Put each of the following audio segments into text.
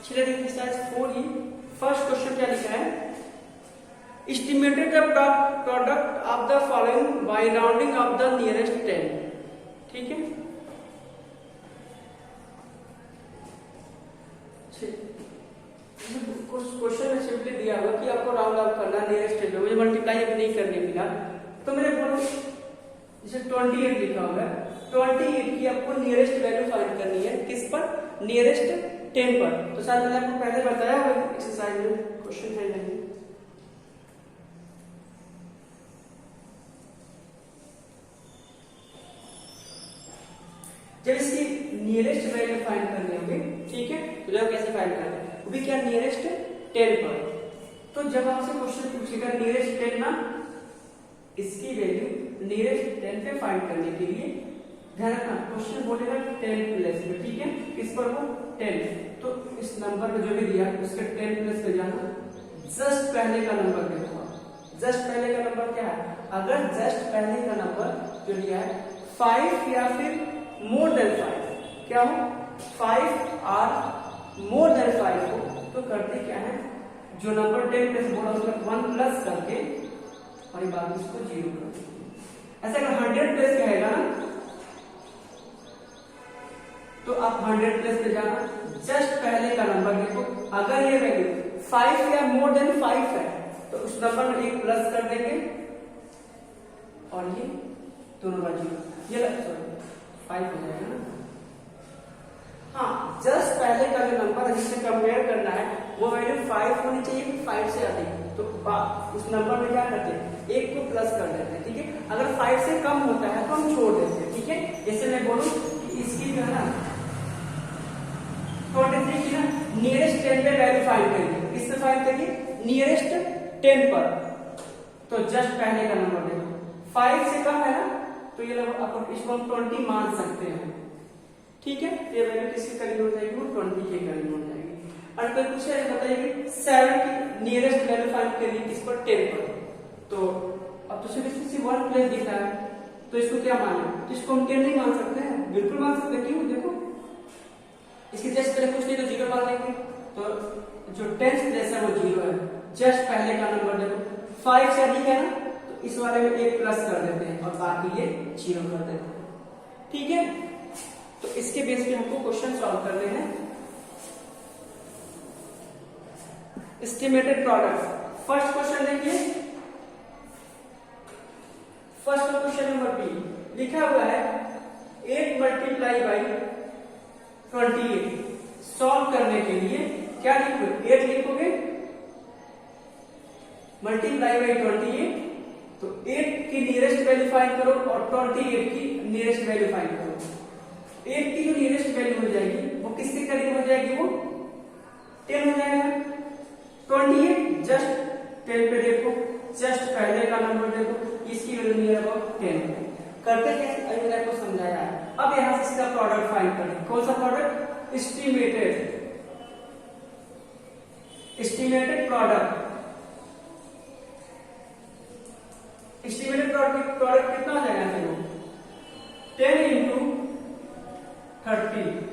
चलिए exercise 4E first question क्या लिखा है, estimated the product of the following bye rounding off the nearest 10। ठीक है, क्वेश्चन में सिंपली दिया हुआ कि आपको राउंड ऑफ करना नियरेस्ट 10 में, मुझे मल्टीप्लाई अभी नहीं करने मिला तो मेरे बोलो जैसे 28 लिखा हुआ है, 28 की आपको नियरेस्ट वैल्यू फाइंड करनी है, किस पर, नियरेस्ट 10 पर। तो शायद मैंने आपको पहले बताया हुआ एक्सरसाइज में, क्वेश्चन है नहीं। जब इसकी नियरेस्ट वैल्यू फाइंड करनी होगी, ठीक है, तो जब कैसे फाइंड करते हैं, वो भी क्या नियरेस्ट 10 पर। तो जब आपसे क्वेश्चन पूछेगा नियरेस्ट 10 ना, इसकी वैल्यू नियरेस्ट 10 पे फाइंड करने के लिए ध्यान रखना क्वेश्चन बोलेगा 10 प्लस में, ठीक है, किस पर, वो 10। तो इस नंबर में जो भी दिया उसके 10 प्लस पे जाना, जस्ट पहले का नंबर देखो, जस्ट पहले का नंबर क्या है, अगर जस्ट पहले का नंबर जो दिया है 5 या फिर मोर देन 5, क्या हो 5 और मोर देन 5 हो, तो करते क्या है, जो नंबर 10 प्लस बोला उसमें 1 प्लस करके और ये बात इसको 0 कर देते। ऐसा अगर 100 प्लस कहेगा ना, तो आप 100 प्लस पे जाना, जस्ट पहले का नंबर देखो, अगर ये वैल्यू 5 या मोर देन 5 है तो उस नंबर में 1 प्लस कर देंगे और ये दोनों बार 0, ये 5 हो जाएगा ना। हाँ, जस्ट पहले का जो नंबर है जिससे कंपेयर करना है वो वैल्यू 5 होनी चाहिए, 5 से अधिक, तो उस नंबर में क्या करते हैं, 1 को प्लस कर देते हैं, ठीक है। अगर 5 से कम होता है तो हम छोड़ देते हैं, ठीक है। जैसे मैं बोलूं कि इसकी जो है ना 23 की ना नियरेस्ट 10 पे वैल्यू फाइंड करिए, किस पे फाइंड करिए, नियरेस्ट 10 पर। तो जस्ट पहले का नंबर देखो 5 से कम है ना, तो ये लोग इसको हम 20 मान सकते हैं, ठीक है। ये वैल्यू किसके करीब हो जाएगी, वो 20 के करीब हो जाएगी। और कोई पूछे बताइए 7 की नियरेस्ट वैल्यू फाइंड करिए किस पर, 10 पर। तो अब तो सिर्फ इसमें 1 प्लस दिख रहा है, तो इसको क्या माने, तो इसको हम 10 नहीं मान सकते हैं, बिल्कुल मान सकते हैं, क्यों, देखो इसकी जस्ट पहले कुछ नहीं तो 0 मान लेंगे, तो जो 10 प्लस है वो 0 है, जस्ट पहले का नंबर देखो 5 से अधिक है ना, तो इस वाले में 1 प्लस कर देते हैं और बाकी ये 0 कर देते हैं, ठीक है। तो इसके बेस पे हमको क्वेश्चन सॉल्व करने हैं। एस्टिमेटेड प्रोडक्ट, फर्स्ट क्वेश्चन देखिए, फर्स्ट क्वेश्चन नंबर बी लिखा हुआ है 8 मल्टीप्लाई बाई 28। सॉल्व करने के लिए क्या लिखोगे, 8 लिखोगे मल्टीप्लाई बाई 28, तो 8 की नियरेस्ट वैल्यू फाइंड करो और 28 की नियरेस्ट वैल्यू फाइंड करो। 8 की जो नियरेस्ट वैल्यू हो जाएगी वो किसके करीब हो जाएगी, वो 10 हो जाएगा। 28 जस्ट 10 पे देखो, जस्ट पहले का नंबर देखो, इसकी वैल्यू नियर अबाउट 10 करते कैसे, अभी मैंने आपको समझाया है। अब यहां से इसका प्रोडक्ट फाइंड करें, कौन सा product, estimated, estimated product, estimated product कितना हो जाएगा, देखो 10 इंटू 30।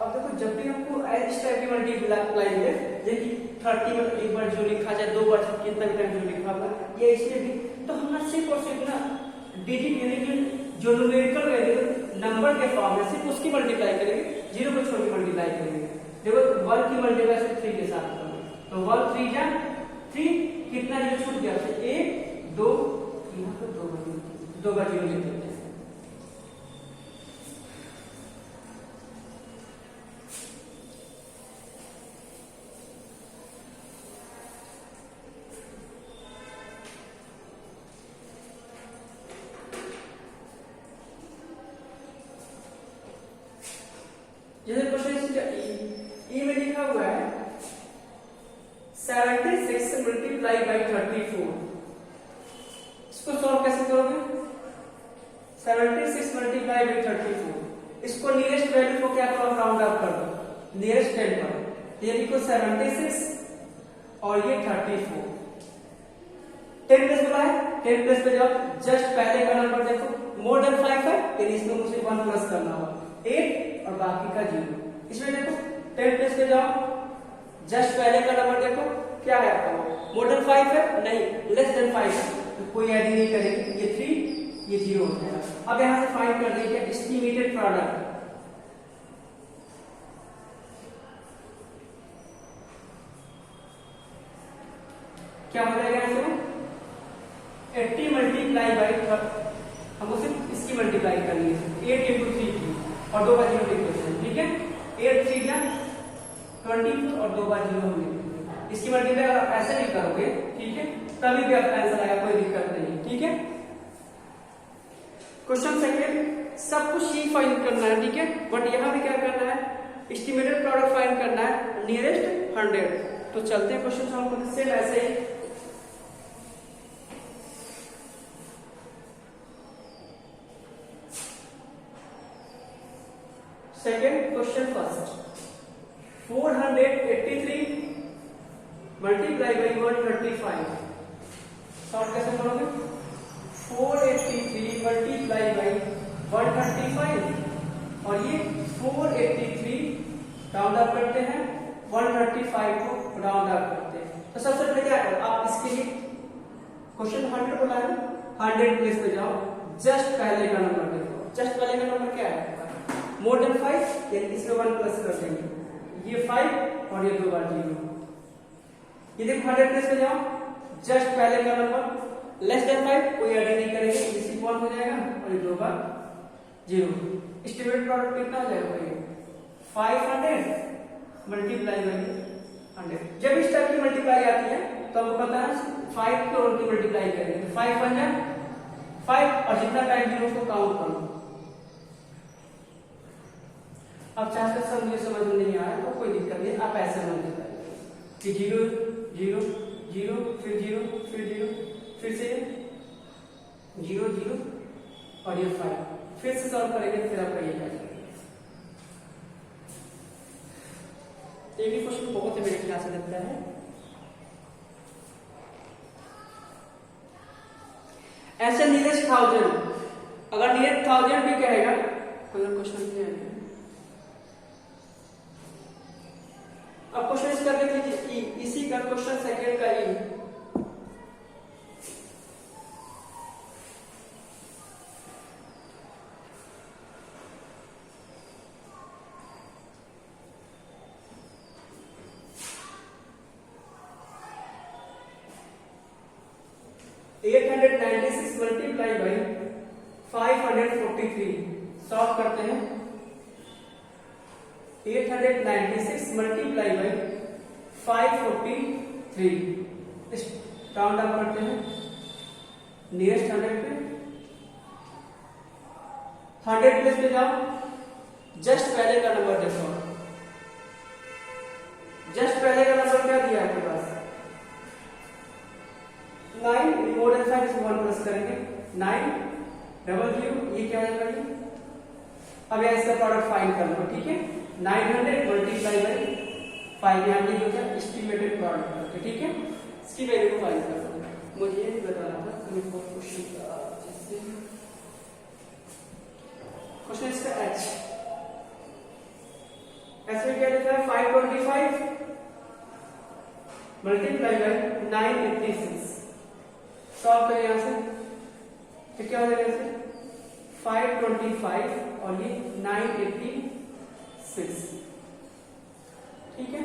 अब देखो जब भी हमको इस टाइप की मल्टीप्लाई मिले, जैसे 30 में एक बार जो लिखा जाए, 2 बार कितना भी टाइम जो लिखा होगा, ये इसमें भी, तो हम सिर्फ और सिर्फ ना डिजिट यानी कि जो न्यूमेरिकल वैल्यू नंबर के फॉर्म में सिर्फ उसकी मल्टीप्लाई करेंगे, 0 को छोड़ के मल्टीप्लाई करेंगे। देखो 1 की मल्टीप्लाई से 3 के साथ करेंगे, तो 1 3 जा 3, कितना 0 छूट गया, 1 2, यहाँ पर 2 बार 0 लिख देते हैं। जैसे क्वेश्चन ई में लिखा हुआ है 76 मल्टीप्लाई बाई 34। इसको सॉल्व कैसे करोगे, 76 मल्टीप्लाई बाई 34, इसको नियरेस्ट वैल्यू को क्या करो, राउंड अप कर दो नियरेस्ट 10 पर, ये लिखो 76 और ये 34। 10 प्लस बोला है, 10 प्लस पे जाओ, जस्ट पहले का नंबर देखो, मोर देन 5 है, फिर इसमें मुझे 1 प्लस करना होगा, 8 और बाकी का 0। इसमें देखो 10 प्लेस पे जाओ, जस्ट पहले का नंबर देखो क्या है आपका, मोर देन 5 है नहीं, लेस देन 5 है, तो कोई ऐड नहीं करेंगे, ये 3 ये 0 हो जाएगा। अब यहां से फाइंड कर दीजिए एस्टिमेटेड प्रोडक्ट, क्या हो जाएगा इसमें 80 मल्टीप्लाई बाई, हमको सिर्फ इसकी मल्टीप्लाई करनी है 8 इंटू 3 की और 2 बार 0 लिखते हैं, ठीक है 8 3 जा 20 और 2 बार 0 हम लिखेंगे। इसकी मल्टीप्लाई अगर आप ऐसे भी करोगे, ठीक है, तभी भी आपका आंसर आएगा, कोई दिक्कत नहीं, ठीक है। क्वेश्चन सेकंड, सब कुछ ही फाइंड करना है, ठीक है, बट यहां भी क्या करना है, एस्टिमेटेड प्रोडक्ट फाइंड करना है नियरेस्ट 100। तो चलते हैं क्वेश्चन सॉल्व करने से, ऐसे ही second question first, 483 multiply by 135, solve कैसे करोगे, 483 मल्टीप्लाई बाई 135 और ये 483 राउंड अप करते हैं, 135 को राउंड अप करते हैं। तो सबसे पहले क्या करो, आप इसके लिए क्वेश्चन 100 बोला है, 100 प्लेस पे जाओ, जस्ट पहले का नंबर देखो, जस्ट पहले का नंबर क्या है, मोर देन 5, यानी इसमें 1 प्लस कर देंगे, ये 5 और ये 2 बार 0। ये देखो 100 प्लेस पे जाओ, जस्ट पहले का नंबर लेस देन 5, कोई ऐड नहीं करेंगे, इसी कौन हो जाएगा और ये 2 बार 0। एस्टिमेटेड प्रोडक्ट कितना हो जाएगा भाई, 500 मल्टीप्लाई बाई 100। जब इस टाइप की मल्टीप्लाई आती है तो हमको पता है 5 को उनकी मल्टीप्लाई करेंगे, तो 5 बन जाए 5 और जितना टाइम 0 उसको काउंट करो। अब चाहे तो मुझे समझ में नहीं आया तो कोई दिक्कत नहीं, आप ऐसे मल्टीप्लाई कि 0 0 0 फिर 0 फिर 0 फिर से 0 0 और ये 5, फिर से सॉल्व करेंगे, फिर आपका ये आ जाएगा। ये भी क्वेश्चन बहुत मेरे ख्याल से लगता है। ऐसे नियरेस्ट 1000, अगर नियरेस्ट 1000 भी कहेगा, कोई और क्वेश्चन नहीं है। अब क्वेश्चन इसका देख लीजिए, इसी का क्वेश्चन सेकंड का ई, मल्टीप्लाई बाई 543, सॉल्व करते हैं, 896 मल्टीप्लाई बाई 543, राउंड अप करते हैं नियरेस्ट 100 पे, 100 प्लेस पे जाओ, जस्ट पहले का नंबर देखो, जस्ट पहले का नंबर क्या दिया आपके पास 9, मोर देन 5 इसमें 1 प्लस करेंगे, 9 डबल 0, ये क्या हो जाएगा, अब यहाँ इसका प्रोडक्ट फाइंड कर लो, ठीक है, 900 मल्टीप्लाई बाई 5, यहाँ लिख होता है एस्टिमेटेड प्रोडक्ट, ठीक है, इसकी वैल्यू को फाइंड कर लो। मुझे ये नहीं बताना था, क्वेश्चन क्वेश्चन इसका एच, ऐसे क्या लिखा है 525 मल्टीप्लाई बाई 986, सॉल्व करें यहां से, तो क्या हो जाएगा इसे 525 और ये 986, ठीक है,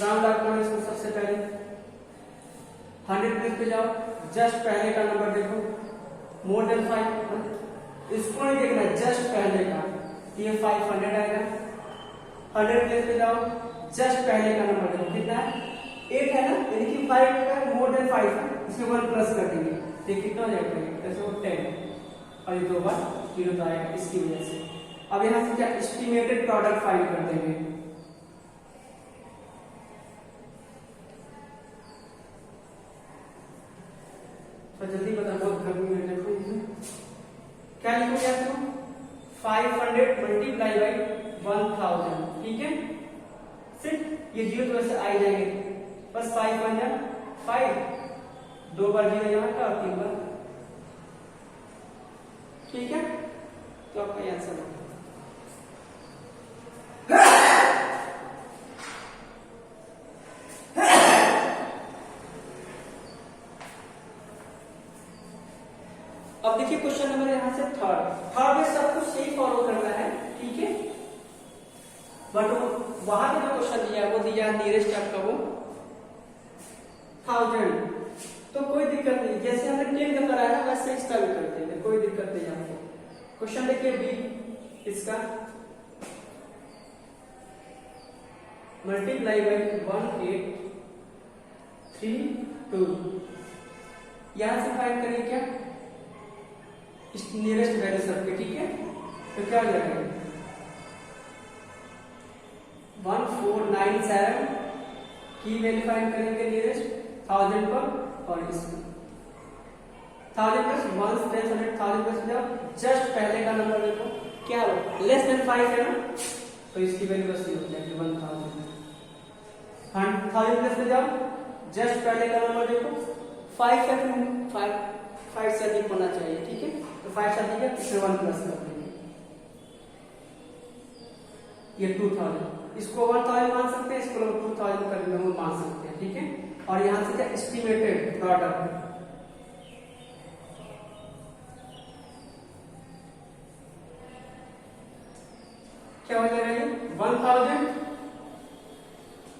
राउंड अप करो इसको। सबसे पहले 100 प्लेस पे जाओ, जस्ट पहले का नंबर देखो, मोर देन 5, इसको नहीं देखना, जस्ट पहले का, ये 500 आएगा। 100 प्लेस पे जाओ, जस्ट पहले का नंबर देखो, कितना है 8 है ना, यानी कि 5 का मोर देन 5 है, इसमें 1 प्लस कर देंगे, ये कितना हो जाएगा, ऐसे 10 और ये 2 बार 0 तो आएगा, इसकी वजह से। अब यहां से क्या एस्टिमेटेड प्रोडक्ट फाइंड कर देंगे, तो जल्दी बता, बहुत गर्मी में देखो क्या लिखोगे आप, 500 मल्टीप्लाई बाई 1000, ठीक है, सिर्फ ये 0 तो ऐसे आ जाएंगे, बस 5 बन जाए 5, 2 बार 0 यहाँ का और 3 बार, ठीक है, तो आपका आंसर होगा। अब देखिए क्वेश्चन नंबर यहाँ से थर्ड में सब कुछ सही फॉलो करना है, ठीक है। बट वहां पे जो क्वेश्चन दिया है वो दिया है नियरेस्ट आपका वो 1000, तो कोई दिक्कत नहीं, जैसे हमने 10 का कराया ना वैसे इसका भी कर देंगे, कोई दिक्कत नहीं आपको। क्वेश्चन देखिए बी इसका मल्टीप्लाई बाई 1832, यहां से फाइंड करिए क्या नियरेस्ट वैल्यू सबके, ठीक है। तो क्या हो जाएगा 1497 की वैल्यू फाइंड करेंगे नियरेस्ट 1000 पर, और इसमें 1000 प्लस 1 1000 प्लस जस्ट पहले का नंबर देखो क्या हो लेस देन 5 है ना, तो इसकी वैल्यू बस ये हो जाएगी 1000। 1000 प्लस में जाओ, जस्ट पहले का नंबर देखो 5 है, 5 से अधिक होना चाहिए, ठीक है। तो 5 से अधिक है तो 1 प्लस कर देंगे, ये 2000, इसको 1000 मान सकते हैं, इसको 2000 कर मान सकते हैं, ठीक है। और यहां से क्या एस्टिमेटेड प्रोडक्ट क्या हो जाएगा ये 1000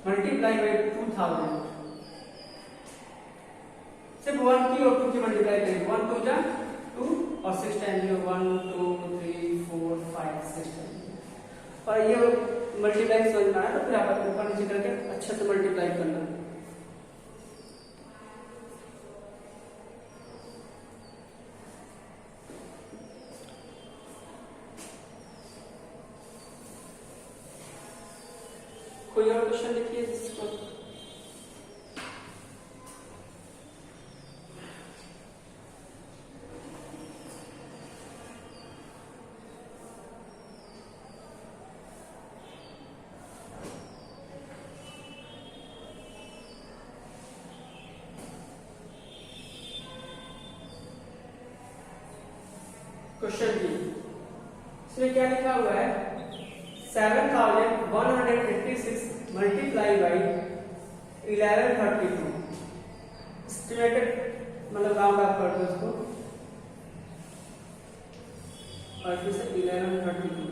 मल्टीप्लाई बाई 2000, सिर्फ 1 की और 2 की मल्टीप्लाई करेंगे, 1 2 जा 2 और 6 टाइम 1 2 3 4 5 6 टाइम, और ये मल्टीप्लाई समझना है तो फिर आप ऊपर नीचे करके अच्छे से मल्टीप्लाई करना है। कोई और क्वेश्चन लिखिए जिसको क्वेश्चन बी, इसमें क्या लिखा हुआ है 7186 मल्टीप्लाई बाई 1132, एस्टिमेटेड मतलब राउंड अप कर दो उसको, और फिर से 1132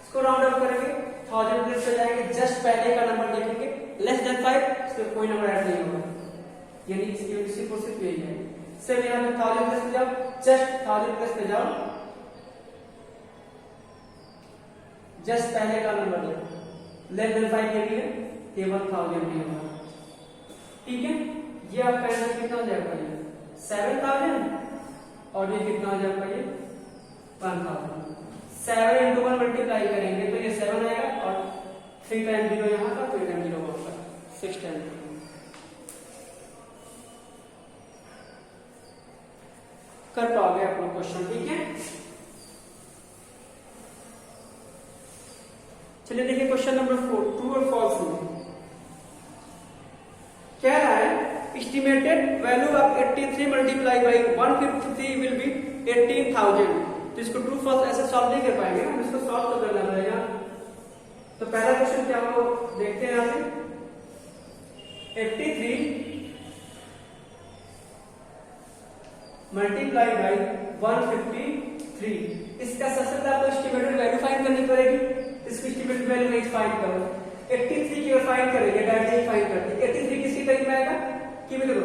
इसको राउंड अप करेंगे 1000 प्लस पे जाएंगे, जस्ट पहले का नंबर देखेंगे लेस देन 5, इसमें कोई नंबर ऐड नहीं होगा, यानी इसी को सिर्फ यही है। सिर्फ यहाँ पे 1000 प्लस पे जाओ, जस्ट 1000 प्लस पे जाओ, जस्ट पहले का नंबर देखो लेस देन 5 ये भी है, ये 1000 भी होगा, ठीक है। ये आपका आंसर कितना हो जाएगा ये 7000, और ये कितना हो जाएगा ये 1000। 7 into 1 मल्टीप्लाई करेंगे तो ये 7 आएगा, और 3 टाइम 0 यहाँ का, 3 टाइम 0 वहाँ का, 6 टाइम 0 कर पाओगे आप लोग क्वेश्चन, ठीक है। चलिए देखिए क्वेश्चन नंबर 4, ट्रू और फॉल्स में कह रहा है estimated value of 83 multiply by 153 will be 18,000, तो इसको ट्रू फॉल्स ऐसे सॉल्व नहीं कर पाएंगे, हम इसको सॉल्व तो करना पड़ेगा। तो पहला क्वेश्चन क्या हो देखते हैं यहां से 83 मल्टीप्लाई बाई 153, इसका सबसे पहले आपको एस्टिमेटेड वैल्यू फाइंड करनी पड़ेगी, इसकी एस्टिमेटेड वैल्यू नहीं फाइंड करो, 83 की फाइंड करेंगे, डायरेक्टली फाइंड करते हैं। 83 किसके करीब में आएगा कि देखो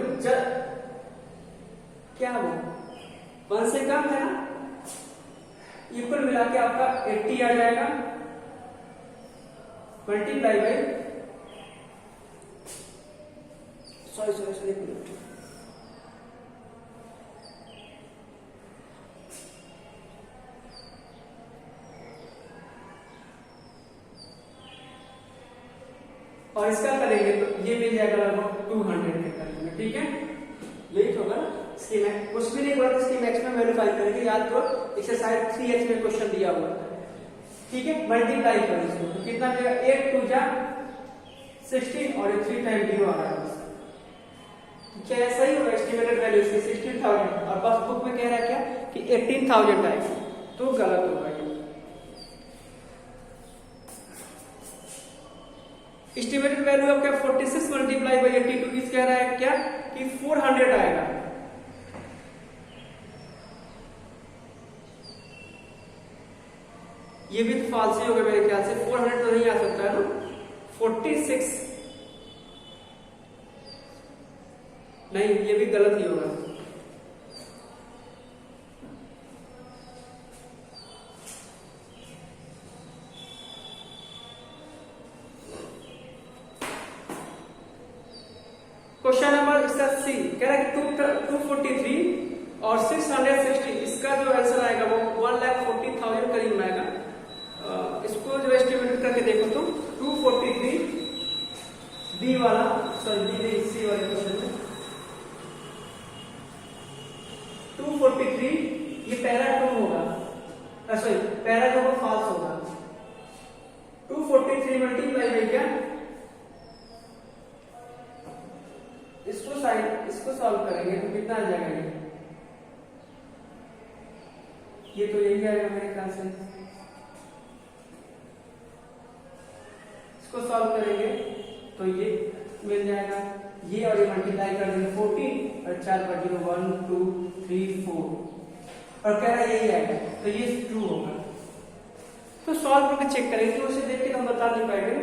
क्या वो 1 से कम है ना, इक्वल मिला के आपका 80 आ जाएगा, मल्टीप्लाई बाई सॉरी और इसका करेंगे तो ये मिल जाएगा लगभग 200 के करीब में, ठीक है। यही होगा ना, इसकी कुछ भी नहीं बोला, इसकी मैक्सिमम वैल्यू फाइंड करेंगे, याद करो एक्सरसाइज 3x में क्वेश्चन दिया हुआ था, ठीक है। मल्टीप्लाई करो इसको तो कितना मिलेगा 8 2 जा 16, और 3 टाइम 0 आ रहा है, क्या सही होगा एस्टिमेटेड वैल्यू इसकी 16,000, और बस बुक में कह रहा है क्या कि 18,000 आएगा, तो गलत होगा। एस्टिमेटेड वैल्यू आपका 46 मल्टीप्लाई बाई 82 इस कह रहा है क्या कि 400 आएगा, ये भी तो फॉल्स ही होगा मेरे ख्याल से, 400 तो नहीं आ सकता है ना, 46 नहीं, ये भी गलत ही होगा। क्वेश्चन नंबर इसका सी कह रहा है कि 243 और 660, इसका जो आंसर आएगा वो 1,40,000 करीब में आएगा। इसको जो एस्टिमेट करके देखो तो 243 बी वाला, सॉरी बी सी वाले क्वेश्चन में 243 ये पैरा 2 होगा, सॉरी पैरा जो होगा फॉल्स होगा। 243 मल्टीप्लाई बाई क्या, इसको सॉल्व करेंगे तो कितना आ जाएगा ये तो यही आएगा मेरे ख्याल से। इसको सॉल्व करेंगे तो ये मिल जाएगा, ये और ये मल्टीप्लाई कर देंगे 14 और 4 पर 0 1 2 3 4 और कह रहा है यही आएगा, तो ये ट्रू होगा। तो सॉल्व करके चेक करेंगे, तो उसे देख के हम बता नहीं पाएंगे।